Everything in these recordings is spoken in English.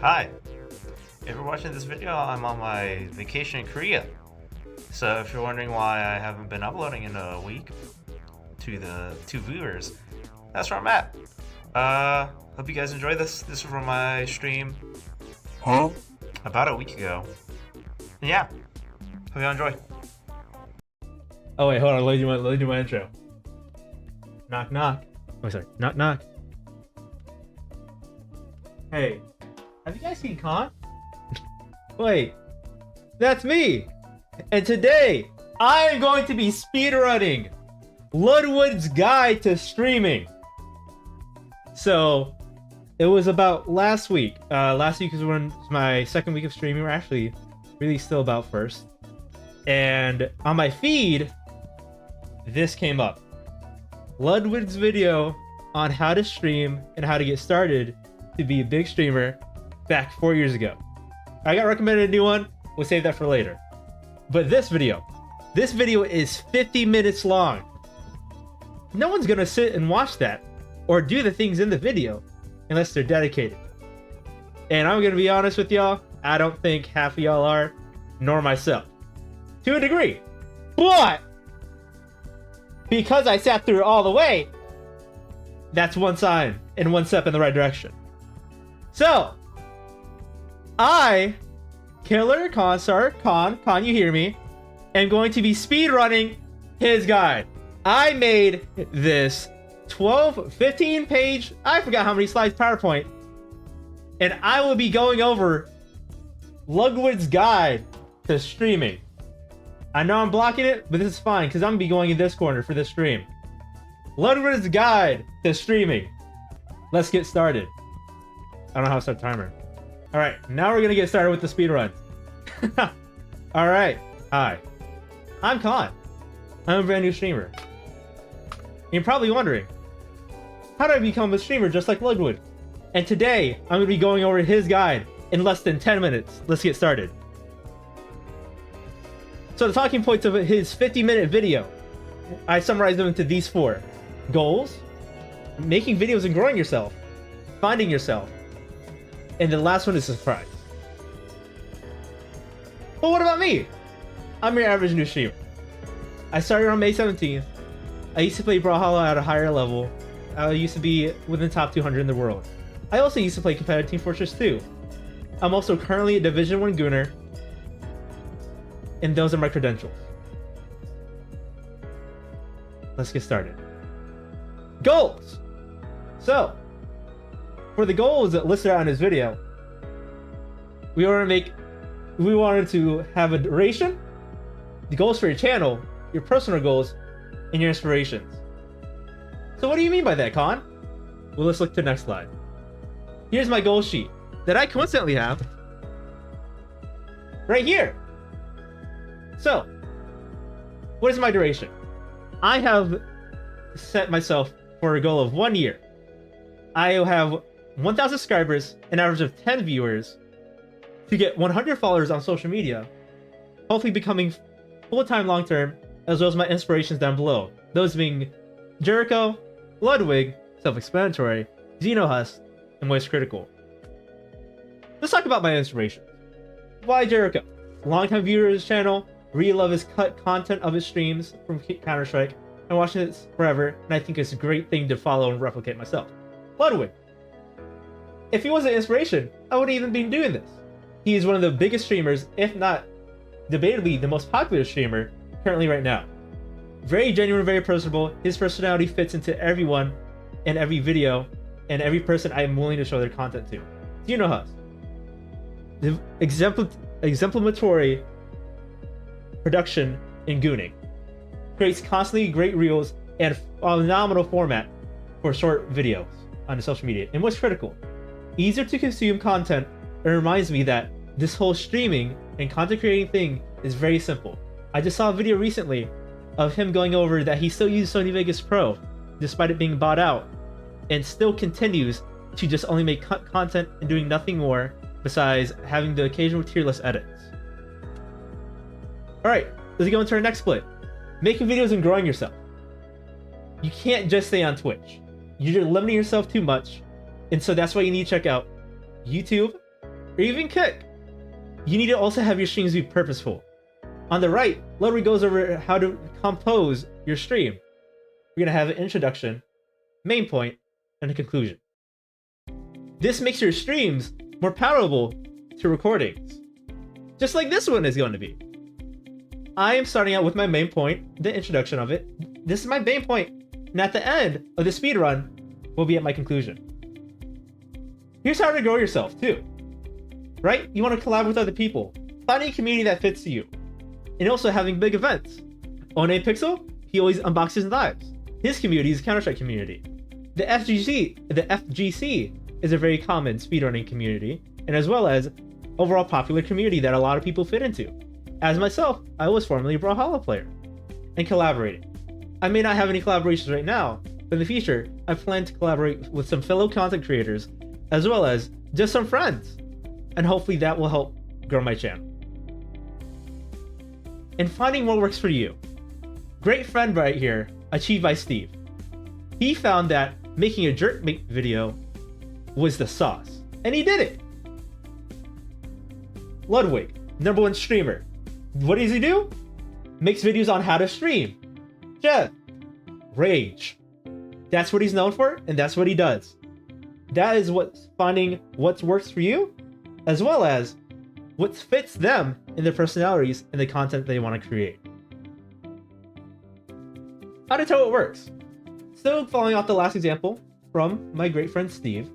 Hi, if you're watching this video, I'm on my vacation in Korea. So if you're wondering why I haven't been uploading in a week to the two viewers, that's where I'm at. Hope you guys enjoy this. This is from my stream about a week ago. And yeah, hope you enjoy. Oh wait, hold on. Let me do my intro. Knock knock. Oh sorry. Knock knock. Hey, have you guys seen Khan? Wait, that's me. And today I am going to be speedrunning Ludwig's Guide to Streaming. So it was about last week. Last week was when my second week of streaming. We're actually really still about first. And on my feed, this came up. Ludwig's video on how to stream and how to get started to be a big streamer back 4 years ago. I got recommended a new one. We'll save that for later. But this video is 50 minutes long. No one's gonna sit and watch that or do the things in the video unless they're dedicated. And I'm gonna be honest with y'all, I don't think half of y'all are, nor myself. To a degree. But because I sat through it all the way, that's one sign and one step in the right direction. So, I, Killer Constar, Con, you hear me, am going to be speedrunning his guide. I made this 15 page, I forgot how many slides PowerPoint, and I will be going over Ludwig's Guide to Streaming. I know I'm blocking it, but this is fine because I'm gonna be going in this corner for this stream. Ludwig's Guide to Streaming. Let's get started. I don't know how to start the timer. All right, now we're gonna get started with the speed run. All right, hi, I'm Con. I'm a brand new streamer. You're probably wondering, how did I become a streamer just like Ludwig? And today, I'm gonna be going over his guide in less than 10 minutes. Let's get started. So the talking points of his 50-minute video, I summarized them into these 4. Goals, making videos and growing yourself, finding yourself, and the last one is surprise. But what about me? I'm your average new streamer. I started on May 17th. I used to play Brawlhalla at a higher level. I used to be within the top 200 in the world. I also used to play competitive Team Fortress 2. I'm also currently a Division 1 Gooner. And those are my credentials. Let's get started. Goals! So, for the goals that listed out in this video, we wanted to have a duration, the goals for your channel, your personal goals, and your inspirations. So what do you mean by that, Con? Well, let's look to the next slide. Here's my goal sheet that I coincidentally have right here. So, what is my duration? I have set myself for a goal of 1 year. I have 1,000 subscribers, an average of 10 viewers, to get 100 followers on social media, hopefully becoming full-time long-term, as well as my inspirations down below. Those being Jericho, Ludwig, self-explanatory, Xenohust, and Moist Critical. Let's talk about my inspirations. Why Jericho? Long-time viewer of his channel, really love his cut content of his streams from Counter-Strike. I'm watching it forever, and I think it's a great thing to follow and replicate myself. Ludwig. If he wasn't inspiration, I wouldn't even be doing this. He is one of the biggest streamers, if not debatably the most popular streamer currently right now. Very genuine, very personable. His personality fits into everyone in every video and every person I am willing to show their content to. Xenohust. The exemplary production in gooning. Creates constantly great reels and a phenomenal format for short videos on the social media. And what's critical? Easier to consume content. It reminds me that this whole streaming and content creating thing is very simple. I just saw a video recently of him going over that he still uses Sony Vegas Pro despite it being bought out and still continues to just only make content and doing nothing more besides having the occasional tier list edits. Alright, let's go into our next split. Making videos and growing yourself. You can't just stay on Twitch. You're limiting yourself too much. And so that's why you need to check out YouTube, or even cook, you need to also have your streams be purposeful. On the right, Ludwig goes over how to compose your stream. We're going to have an introduction, main point, and a conclusion. This makes your streams more palatable to recordings, just like this one is going to be. I am starting out with my main point, the introduction of it. This is my main point, and at the end of the speedrun, will be at my conclusion. Here's how to grow yourself, too. Right? You want to collab with other people, finding a community that fits you, and also having big events. One Pixel, he always unboxes and lives. His community is a Counter-Strike community. The FGC is a very common speedrunning community, and as well as overall popular community that a lot of people fit into. As myself, I was formerly a Brawlhalla player, and collaborating. I may not have any collaborations right now, but in the future, I plan to collaborate with some fellow content creators, as well as just some friends, and hopefully that will help grow my channel. And finding what works for you. Great friend right here, Achieved by Steve. He found that making a jerkbait video was the sauce, and he did it. Ludwig, #1 streamer. What does he do? Makes videos on how to stream. Jeff, rage. That's what he's known for, and that's what he does. That is what's finding what works for you, as well as what fits them in their personalities and the content they want to create. How to tell what works. Still following off the last example from my great friend Steve.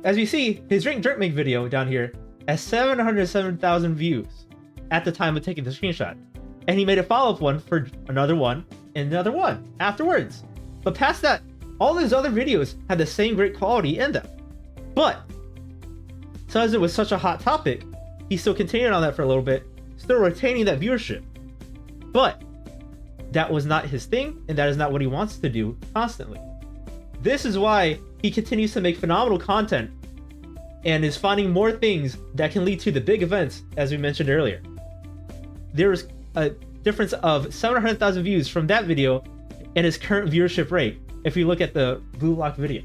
As you see, his Drink Jerkmake video down here has 707,000 views at the time of taking the screenshot. And he made a follow-up one for another one and another one afterwards. But past that, all his other videos had the same great quality in them. But, since it was such a hot topic, he still continued on that for a little bit, still retaining that viewership. But, that was not his thing, and that is not what he wants to do constantly. This is why he continues to make phenomenal content and is finding more things that can lead to the big events, as we mentioned earlier. There is a difference of 700,000 views from that video and his current viewership rate if you look at the Blue Lock video.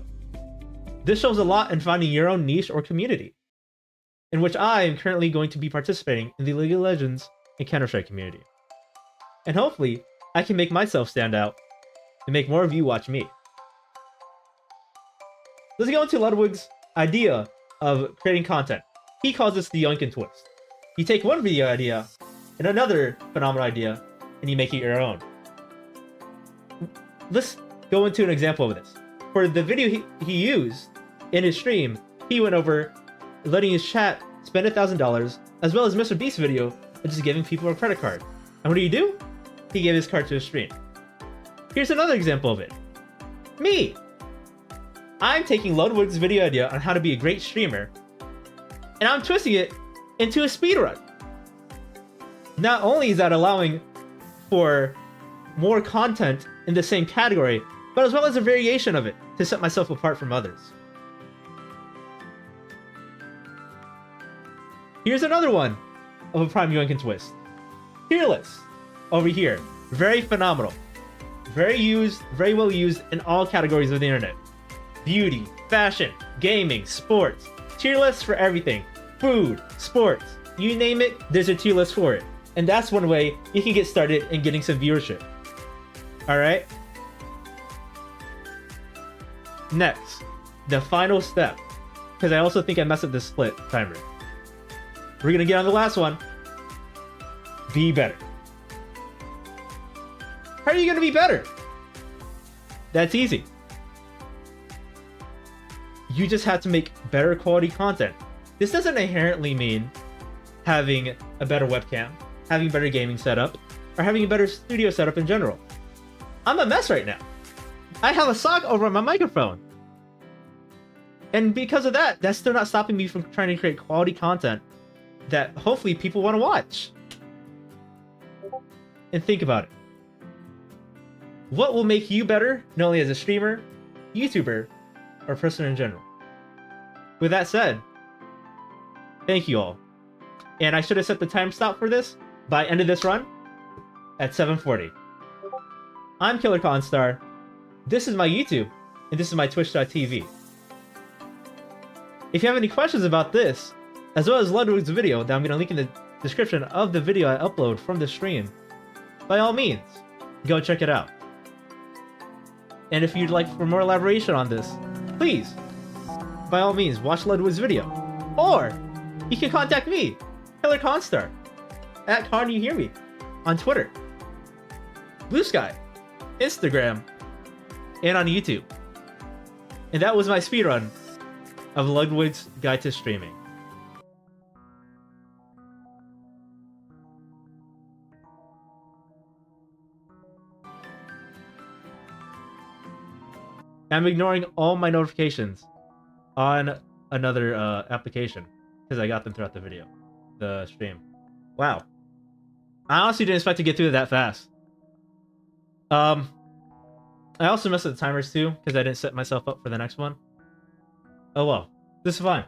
This shows a lot in finding your own niche or community, in which I am currently going to be participating in the League of Legends and Counter-Strike community. And hopefully, I can make myself stand out and make more of you watch me. Let's go into Ludwig's idea of creating content. He calls this the yoink and twist. You take one video idea and another phenomenal idea, and you make it your own. Let's go into an example of this. For the video he used in his stream, he went over letting his chat spend $1,000, as well as Mr. Beast's video of just giving people a credit card. And what do? He gave his card to his stream. Here's another example of it. Me! I'm taking Ludwig's video idea on how to be a great streamer, and I'm twisting it into a speedrun. Not only is that allowing for more content in the same category, but as well as a variation of it to set myself apart from others. Here's another one of a prime yoink and twist. Tier list over here. Very phenomenal. Very well used in all categories of the internet. Beauty, fashion, gaming, sports. Tier lists for everything. Food, sports, you name it, there's a tier list for it. And that's one way you can get started in getting some viewership. Alright? Next, the final step. Because I also think I messed up this split timer. We're gonna get on the last one. Be better. How are you gonna be better? That's easy. You just have to make better quality content. This doesn't inherently mean having a better webcam, having better gaming setup, or having a better studio setup in general. I'm a mess right now. I have a sock over my microphone. And because of that, that's still not stopping me from trying to create quality content that hopefully people want to watch. And think about it. What will make you better, not only as a streamer, YouTuber, or person in general? With that said, thank you all. And I should have set the time stop for this by end of this run at 7:40. I'm Killer Constar. This is my YouTube, and this is my Twitch.tv. If you have any questions about this, as well as Ludwig's video that I'm gonna link in the description of the video I upload from the stream. By all means, go check it out. And if you'd like for more elaboration on this, please, by all means, watch Ludwig's video. Or you can contact me, Killer Constar, at Con You Hear Me, on Twitter, Blue Sky, Instagram, and on YouTube. And that was my speedrun of Ludwig's Guide to Streaming. I'm ignoring all my notifications on another application because I got them throughout the stream. Wow. I honestly didn't expect to get through it that fast. I also messed with the timers too because I didn't set myself up for the next one. Oh well, this is fine.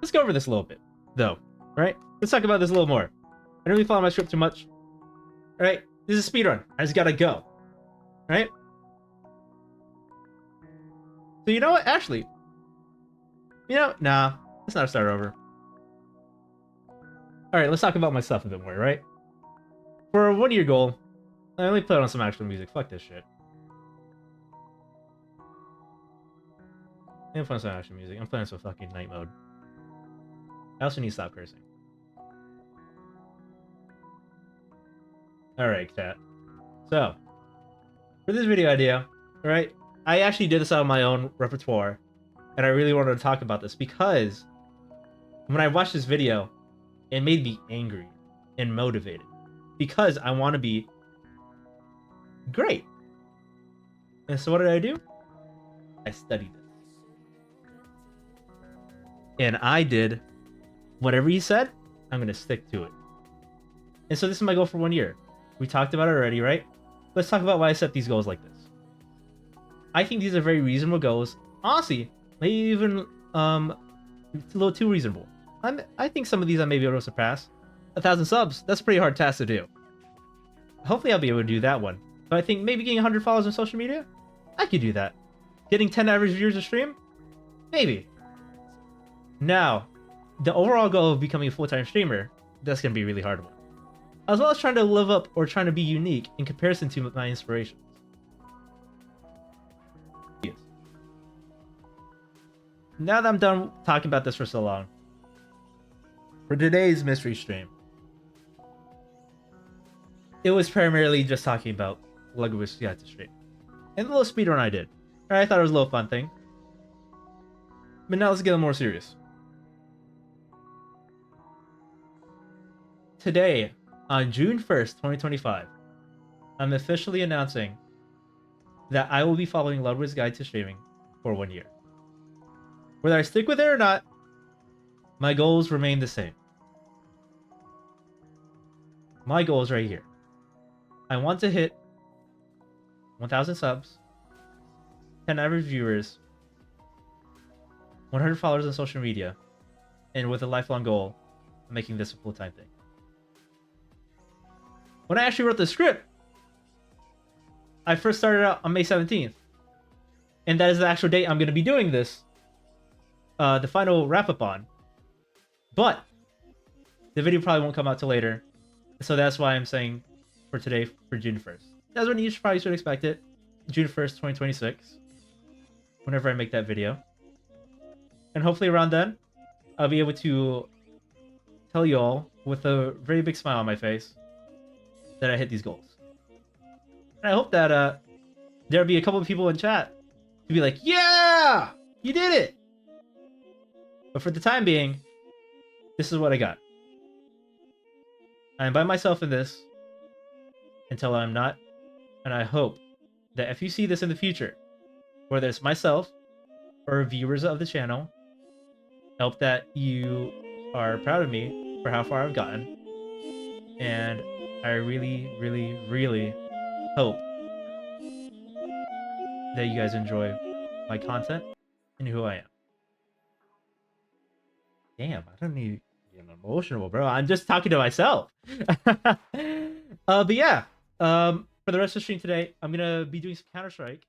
Let's go over this a little bit, though. Right? Let's talk about this a little more. I don't really follow my script too much. All right, this is a speedrun. I just gotta go. Right? So you know what? Actually, nah. Let's not start over. All right, let's talk about myself a bit more. Right? For a 1-year goal, I only put on some actual music. Fuck this shit. I'm playing some action music. I'm playing some fucking night mode. I also need to stop cursing. Alright, chat. So, for this video idea, right, I actually did this out of my own repertoire, and I really wanted to talk about this because when I watched this video, it made me angry and motivated because I want to be great. And so what did I do? I studied it. And I did whatever he said, I'm going to stick to it. And so this is my goal for 1 year. We talked about it already, right? Let's talk about why I set these goals like this. I think these are very reasonable goals. Honestly, maybe even it's a little too reasonable. I think some of these I may be able to surpass. 1,000 subs, that's a pretty hard task to do. Hopefully I'll be able to do that one. But I think maybe getting 100 followers on social media, I could do that. Getting 10 average viewers a stream, maybe. Now, the overall goal of becoming a full-time streamer, that's going to be a really hard one. As well as trying to live up or trying to be unique in comparison to my inspirations. Yes. Now that I'm done talking about this for so long, for today's mystery stream, it was primarily just talking about Ludwig's Guide to Stream. And the little speedrun I did. I thought it was a little fun thing. But now let's get a little more serious. Today, on June 1st, 2025, I'm officially announcing that I will be following Ludwig's Guide to Streaming for 1 year. Whether I stick with it or not, my goals remain the same. My goal is right here. I want to hit 1,000 subs, 10 average viewers, 100 followers on social media, and with a lifelong goal of making this a full-time thing. When I actually wrote the script, I first started out on May 17th. And that is the actual date I'm going to be doing this, the final wrap-up on. But the video probably won't come out till later. So that's why I'm saying for today, for June 1st. That's when you probably should expect it. June 1st, 2026. Whenever I make that video. And hopefully around then, I'll be able to tell you all with a very big smile on my face that I hit these goals. And I hope that there'll be a couple of people in chat to be like, yeah, you did it. But for the time being, this is what I got. I'm by myself in this until I'm not. And I hope that if you see this in the future, whether it's myself or viewers of the channel, I hope that you are proud of me for how far I've gotten. And I really, really, really hope that you guys enjoy my content and who I am. Damn, I don't need to get emotional, bro. I'm just talking to myself. But yeah, for the rest of the stream today, I'm gonna be doing some Counter-Strike,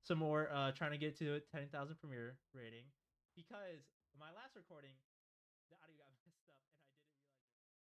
some more, trying to get to a 10,000 premiere rating because My last recording, the audio